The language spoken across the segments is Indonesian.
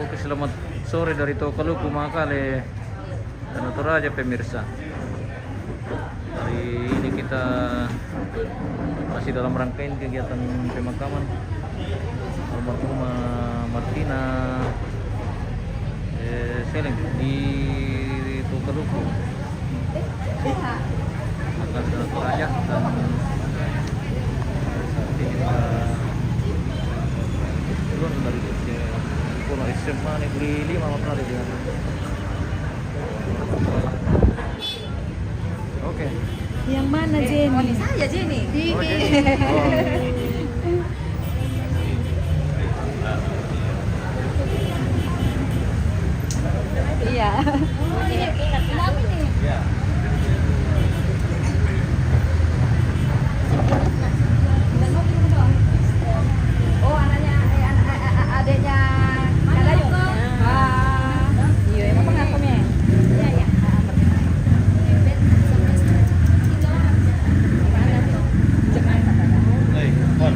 Oke, selamat sore dari Tokaluku Makale. Dan itu aja pemirsa. Hari ini kita masih dalam rangkaian kegiatan pemakaman almarhumah Martina Seleng di Tokaluku. Akan satu aja dan saat ini kita turun dari sekolah SMA Negeri 5 Makale dia. Oke. Yang mana Jenny? Saya Jenny. Oh, Jenny. Oh. Iya. Kenapa nih? Ya. Oh, adiknya Kadayung. Iya, emang pengakuannya. Iya, iya. Hey, Bon.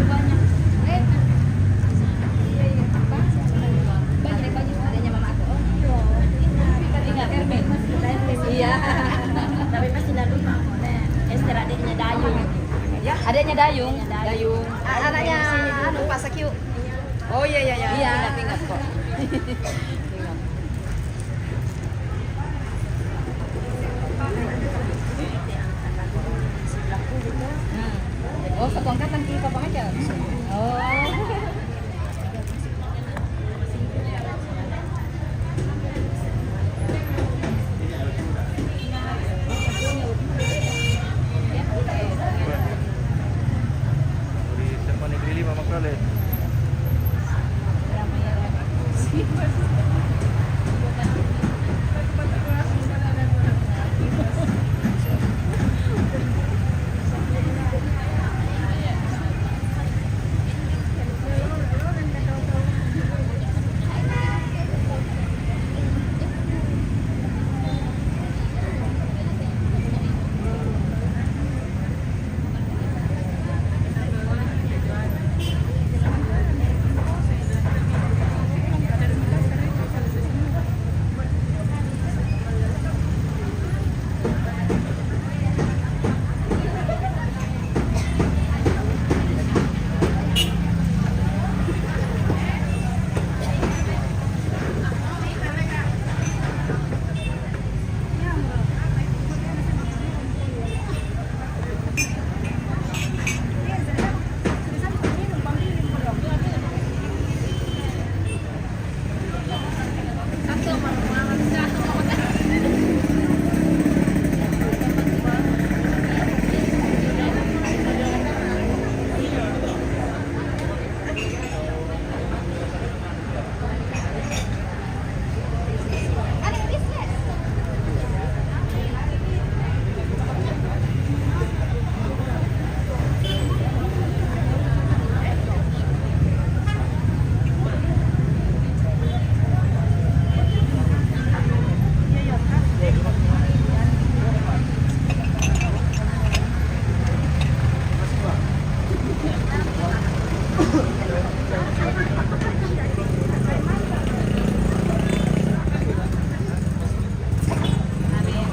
Adiknya mama aku. Tinggal Ermin. Iya. Tapi pasti lalu Esther adiknya Dayung. Ya, adiknya Dayung. Dayung. Anaknya anu Pak Sakiu. Oh iya iya iya. Iya. Ingat kok. Oh, satu angkatan di Papa aja. Oh. Dari SMA Negeri 5 Makale.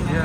Ya.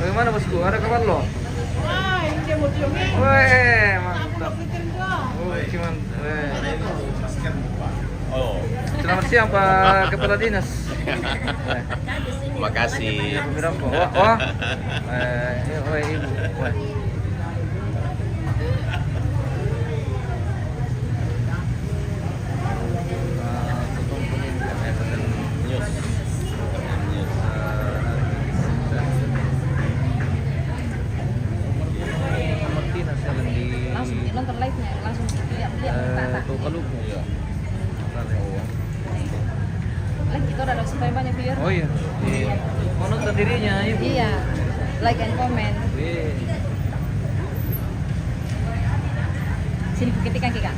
Bagaimana bosku? Ada kabar lo? Weh, mantap. Oh, cuman. Oh, Selamat siang Pak Kepala Dinas. terima kasih. Berapa? Wah. Ibu. Wah. Langsung nonton live-nya, langsung lihat tak. Tokaluku. Iya. Like itu ada supaya banyak viewer. Oh iya. Mau nonton dirinya ibu. Iya. Like and comment. Wih. Sini ketikkan Kak.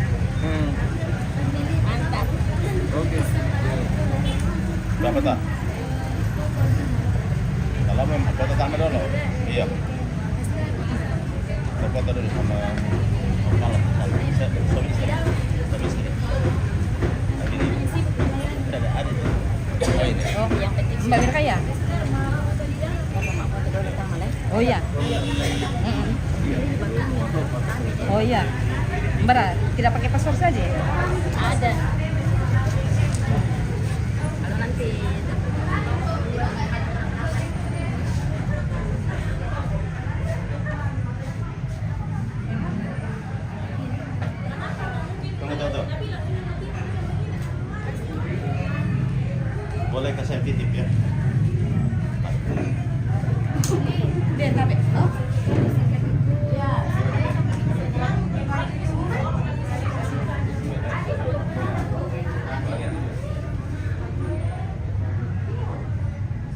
Mantap. Oke. Berapa tak? Kalau mau foto sama dulu. Iya. Kita foto dulu sama malam. Suami istri. Lagi ini. Ada. Oh ini. Oh, Mbak Mirka ya? Oh iya. Oh iya. Mbak tidak pakai password saja ya? Ada. Kalau nanti Tunggu. Boleh ke saya titip ya? dia tapi oh. Ya.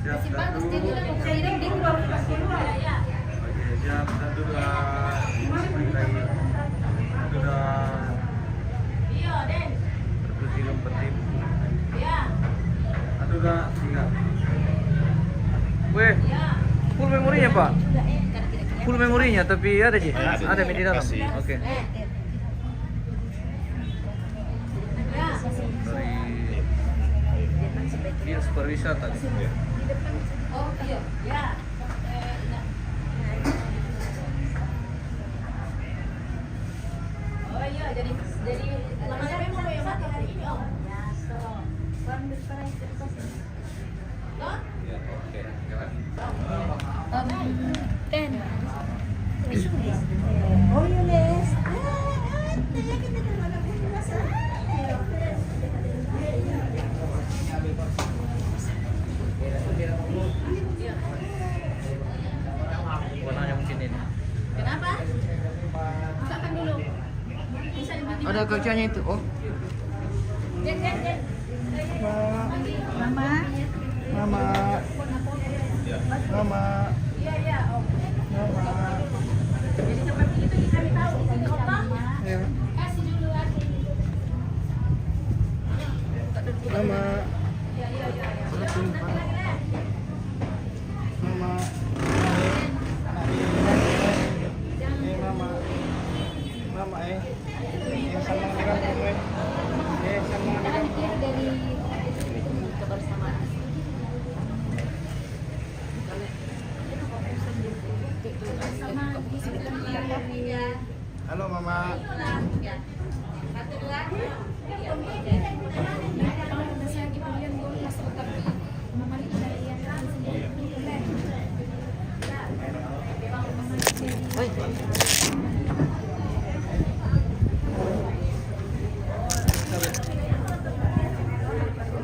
Masih bagus jadi lah kirim di luar. Ya. Siap, satu dua. Iya, Den. Berkursi penting. Ya. Satu dua, tiga. Weh, Ya. full memorinya Pak. Juga karena tidak kelihatan. Full memorinya tapi ada sih. Ada. Ada di dalam. Kasih. Oke. Ya. Dari Dinas Pariwisata. Oh, iya. Ya. Oh iya, jadi Mama Dewi mau yang mati hari ini, Om. Ya, so. Loh? Ten. Oh, Yunes. Warnanya mungkin ini. Kenapa? Bukakan dulu. Bisa dibuat Ada kacanya itu. Oh. Den. Mama. Iya, Om. Jadi seperti itu dikasih tahu. Apa? Kasih dulu lagi. Dari kebersamaan. Halo Mama.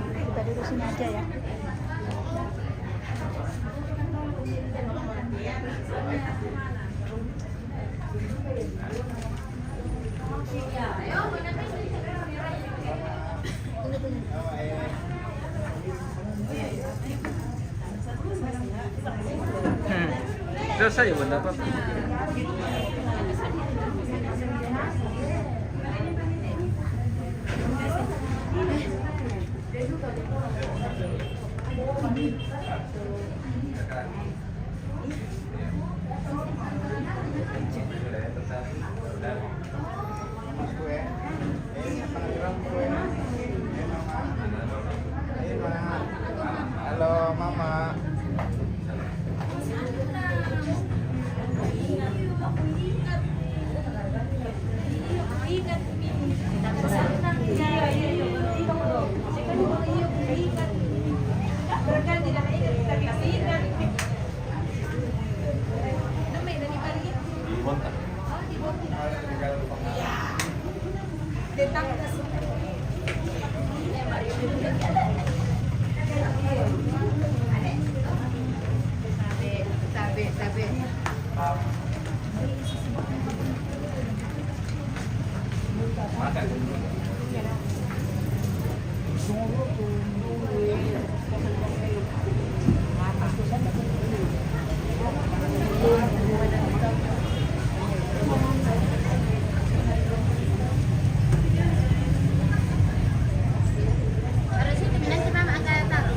Kita duduk sini aja ya. Terus saja benda apa? Sabi. Pero sino bilang si Mama ang kaya taro?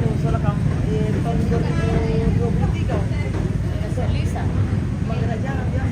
Soalnya kamu tahun 2023 Sa Lisa. magkira jalan dia.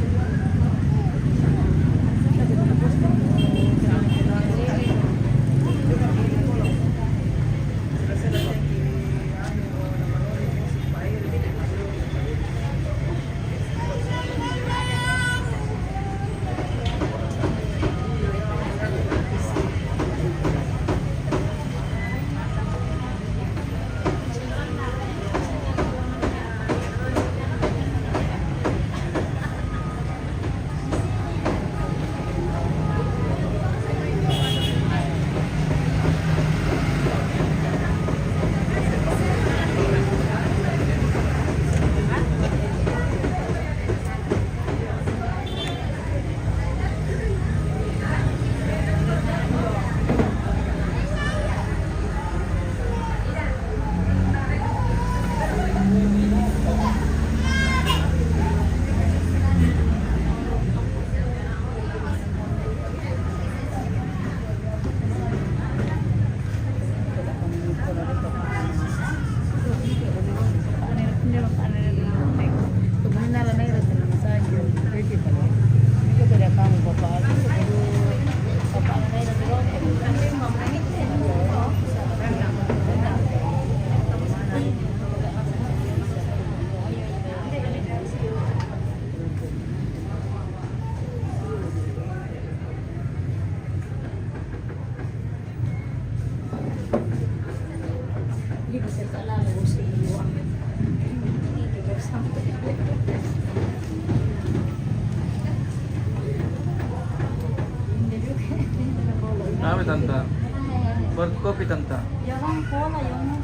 Hindi ko sa talalo sa iyo. Hindi ko sa Dami tanta. Buat kopi tanta. Yung cola, yung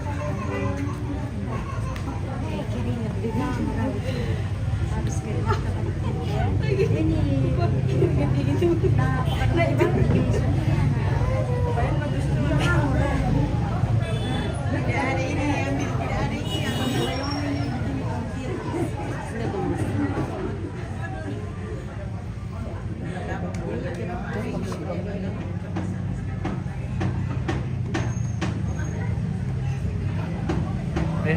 Eh,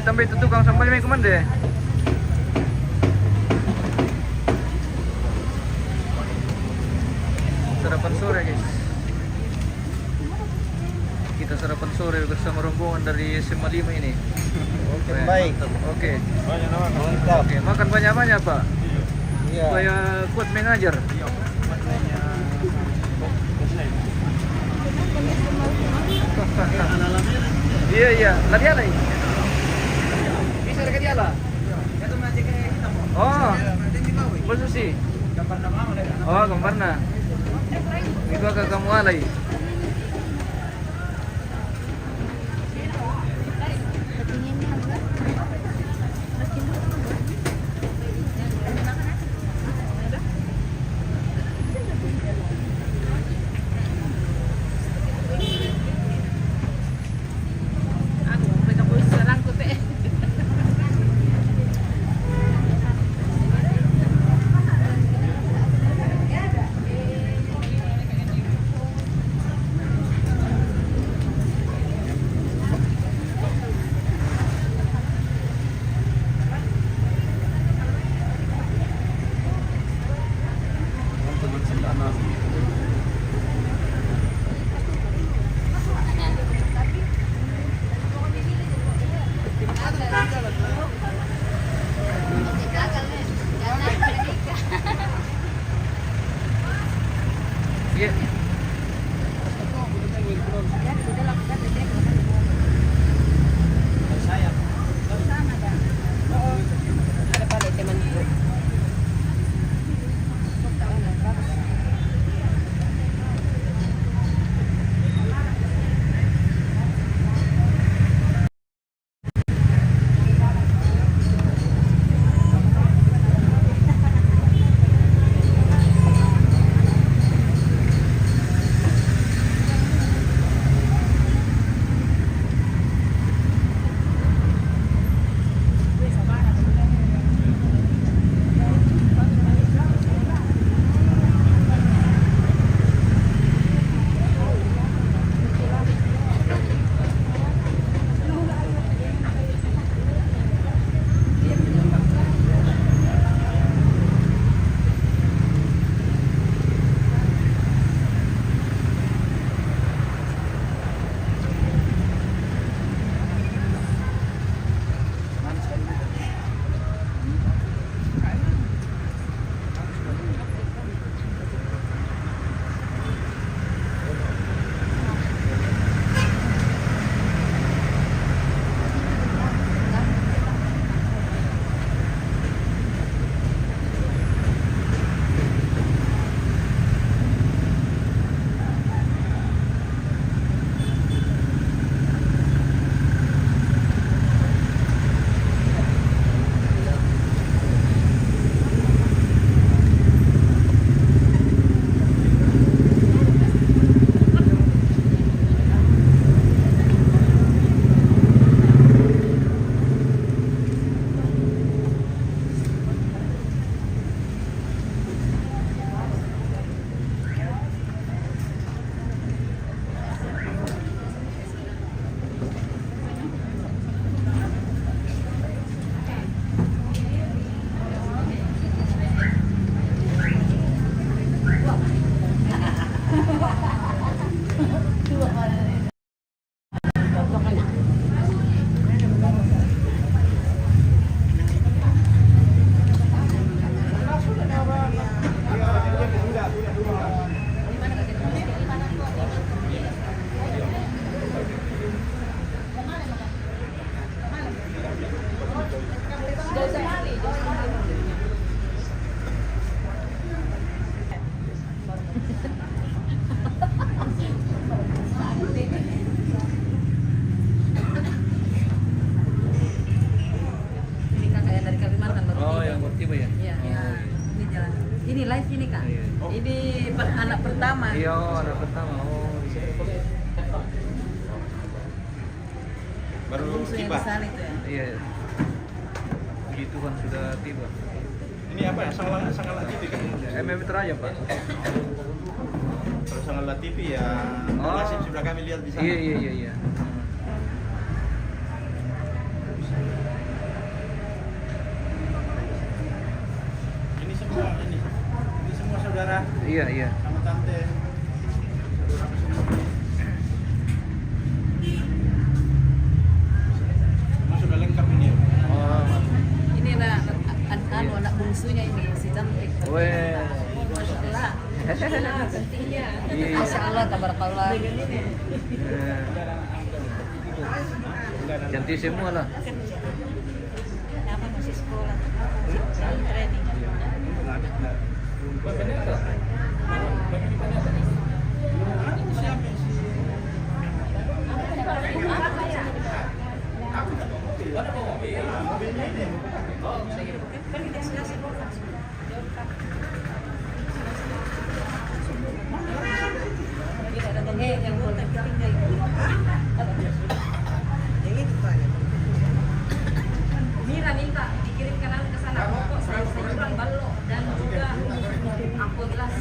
tambah itu tukang sambalnya main kemana deh? Sarapan sore guys. Kita sarapan sore bersama rombongan dari SMA 5 ini. Oke, baik. Mantap. Oke. Mantap. Oke, makan banyak-banyak Pak. Iya. Supaya kuat mengajar. Iya iya, lari ala ini. Bisa dekat dia lah. Oh, boleh sih. Oh, gambarnya. Itu agak kamu alay. Iya. Ini kakak yang dari Kalimantan baru Oh, tiba. yang buat tiba ya? Iya. Oh, Ini jalan. Ini live ini kak. Iya. Ini anak pertama. iya, anak pertama. Oh, bisa. Baru Bungsu yang tiba. di sana itu ya. Iya. Puji Tuhan sudah tiba. Ini apa ya? Sangat TV kan? MM Teraja Pak. Kalau Sangat TV ya, Oh. masih sudah kami lihat di sana. Iya iya iya iya. saudara Iya, iya. sama tante. Semua sudah lengkap ini. Oh, Ini anak bungsunya ini si cantik. weh. Masya Allah. Iya. Masya Allah, tabarakallah. Cantik semua lah. Nama masih sekolah. Training. Mira minta dikirimkan ke sana pokok sayur-sayuran balok dan juga ampun gelas.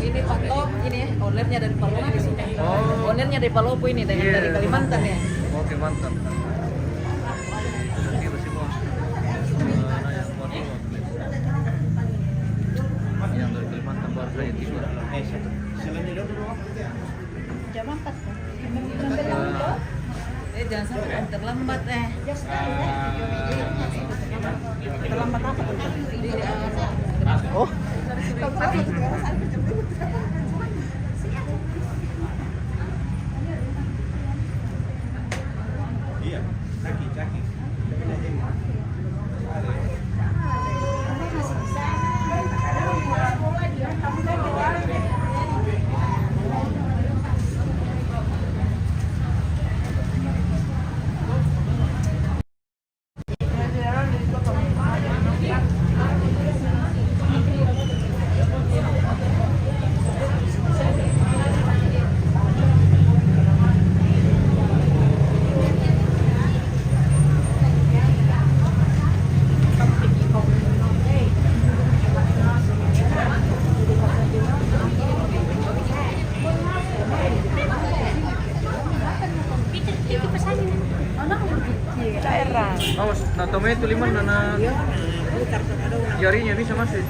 Ini patok, ini ownernya dari Palopo di sini. Oh. Ownernya dari Palopo ini dari Iya. Kalimantan ya. Oke, mantap. Itu semua. Yang buat dulu. Yang dari Kalimantan baru saya tiba. Selanjutnya dulu. Jam 4. Jangan sampai terlambat Terlambat apa? Oh. Iya, caki. Awas, nah tomato lima na jarinya bisa masuk.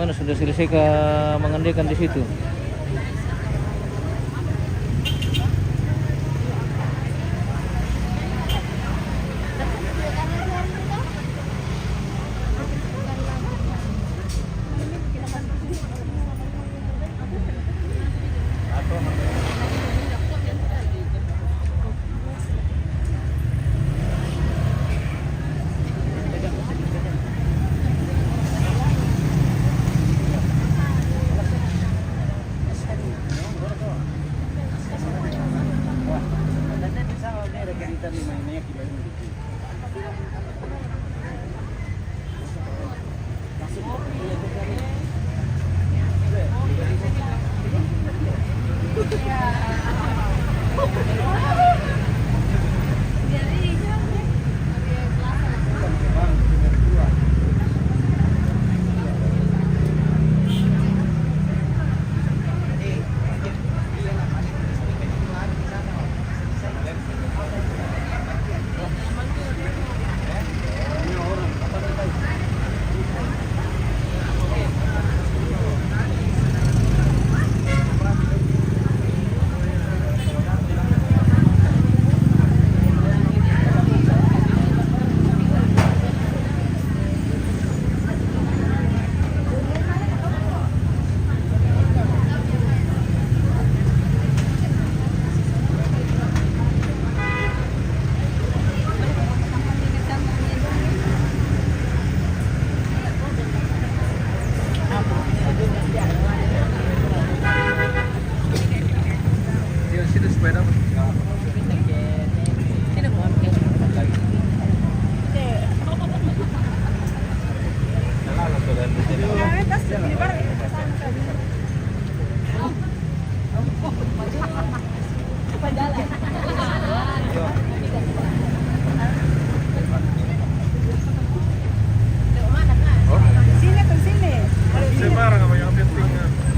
gimana, sudah selesai ke mengendikan di situ?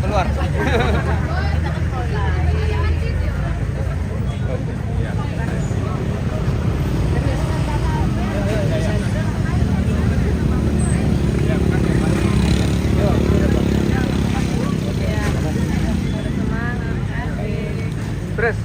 Keluar. Terus.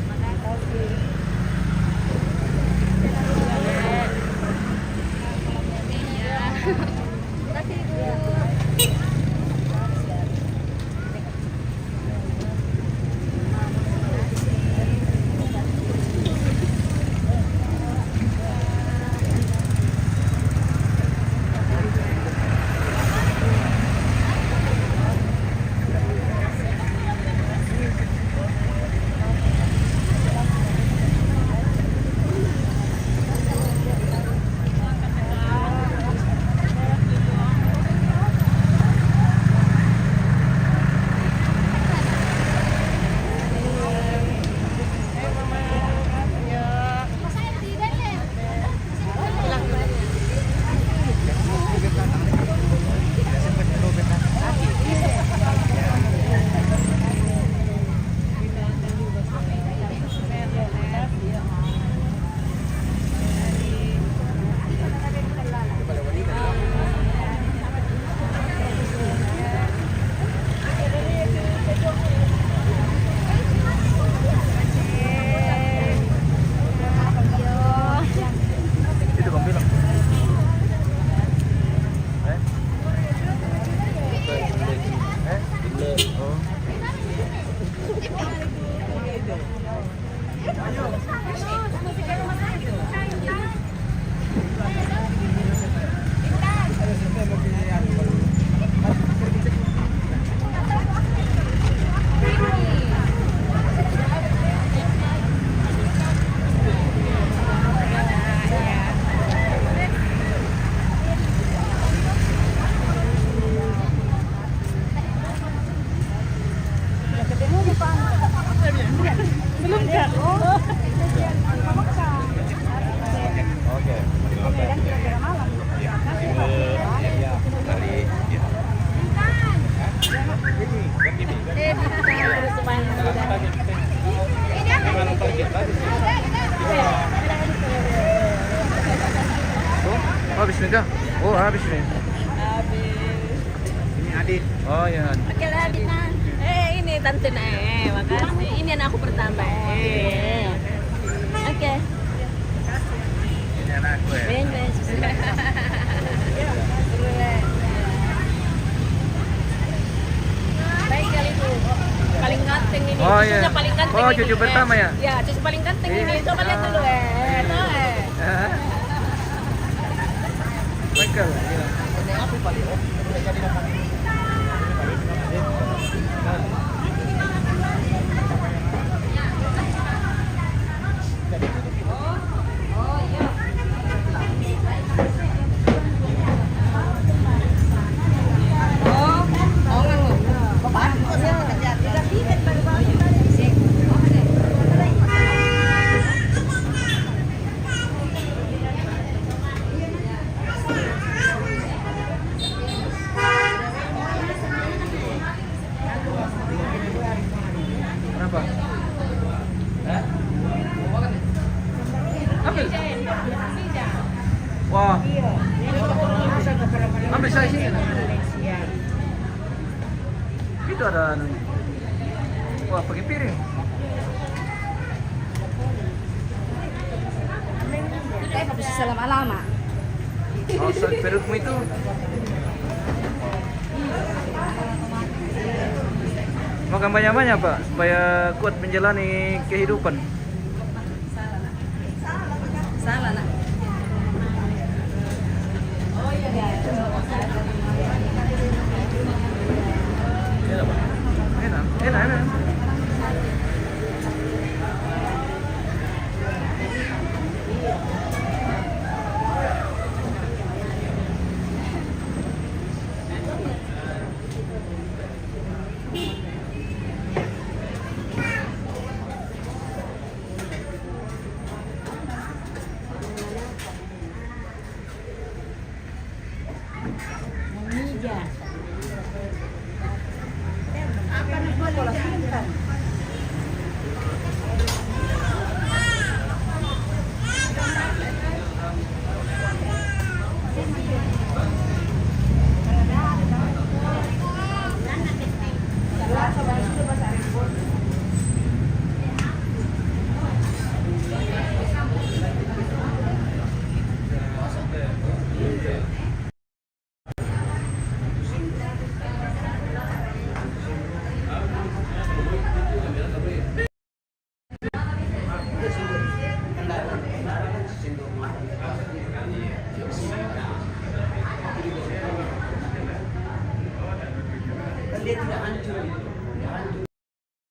Oh, habis nikah? Oh, habis nih. Ini Adit. Oh ya. Oke lah, Dina. Ini tante makasih. Ini anak aku pertama. Oke. Ini anakku ya. Ben. Baik kali itu. Paling ganteng ini. Oh, Cucunya iya. paling ganteng Oh, ini. cucu pertama ya? Ya, cucu paling ganteng Iya. ini. Coba lihat dulu Tuh Hah? Michael. Iya. Kenapa? Hah? Ambil. Wah. Ambil saya sini. Itu ada anunya. Wah, pakai piring. Kayak habis salam alama. Oh, perutmu itu. Makan banyak-banyak Pak, supaya kuat menjalani kehidupan. Salah nak. Enak Pak. Enak.